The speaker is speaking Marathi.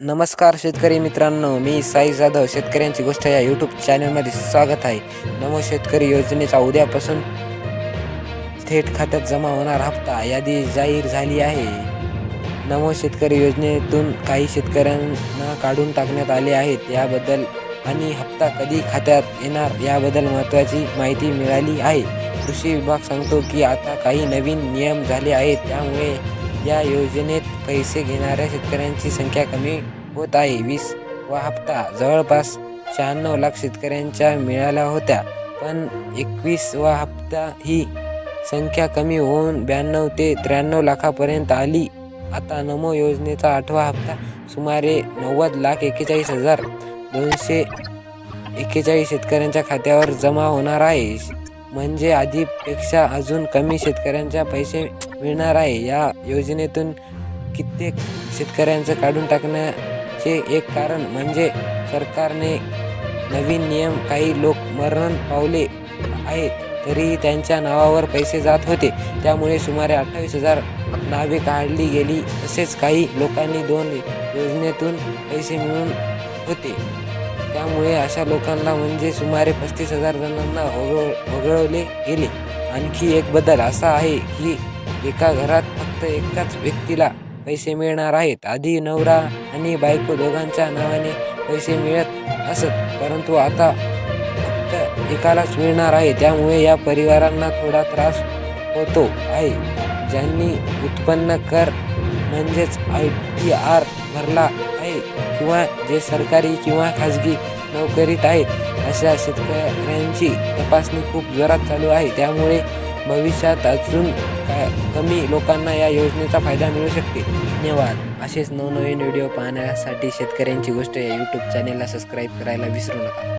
नमस्कार शेतकरी मित्रांनो, मी साई जाधव शेतकऱ्यांची गोष्ट या यूट्यूब चॅनलमध्ये स्वागत आहे. नमो शेतकरी योजनेचा उद्यापासून थेट खात्यात जमा होणार हप्ता यादी जाहीर झाली आहे. नमो शेतकरी योजनेतून काही शेतकऱ्यांना काढून टाकण्यात आले आहेत याबद्दल आणि हप्ता कधी खात्यात येणार याबद्दल महत्त्वाची माहिती मिळाली आहे. कृषी विभाग सांगतो की आता काही नवीन नियम झाले आहेत, त्यामुळे या योजनेत पैसे घेणाऱ्या शेतकऱ्यांची संख्या कमी होत आहे. 20वा हप्ता जवळपास 96 लाख शेतकऱ्यांच्या मिळाल्या होत्या, पण 21वा हप्ता ही संख्या कमी होऊन 92 ते 93 लाखापर्यंत आली. आता नमो योजनेचा 8वा हप्ता सुमारे 90,41,241 शेतकऱ्यांच्या खात्यावर जमा होणार आहे. म्हणजे आधीपेक्षा अजून कमी शेतकऱ्यांच्या पैसे मिळणार आहे. या योजनेतून कित्येक शेतकऱ्यांचं काढून टाकण्याचे एक कारण म्हणजे सरकारने नवीन नियम. काही लोक मरण पावले आहेत तरीही त्यांच्या नावावर पैसे जात होते, त्यामुळे सुमारे 28,000 नावे काढली गेली. तसेच काही लोकांनी 2 योजनेतून पैसे मिळून होते, त्यामुळे अशा लोकांना म्हणजे सुमारे 35,000 जणांना वगळले गेले. आणखी एक बदल असा आहे की एका घरात फक्त एकाच व्यक्तीला पैसे मिळणार आहेत. आधी नवरा आणि बायको दोघांच्या नावाने पैसे मिळत असत, परंतु आता फक्त एकालाच मिळणार आहे. त्यामुळे या परिवारांना थोडा त्रास होतो आहे. ज्यांनी उत्पन्न कर म्हणजेच ITR भरला आहे किंवा जे सरकारी किंवा खाजगी नोकरीत आहेत, अशा शेतकऱ्यांची तपासणी खूप जोरात चालू आहे. त्यामुळे भविष्यात अजून कमी लोकांना या योजनेचा फायदा मिळू शकते. धन्यवाद. असेच नवनवीन व्हिडिओ पाहण्यासाठी शेतकऱ्यांची गोष्ट या यूट्यूब चॅनेलला सबस्क्राईब करायला विसरू नका.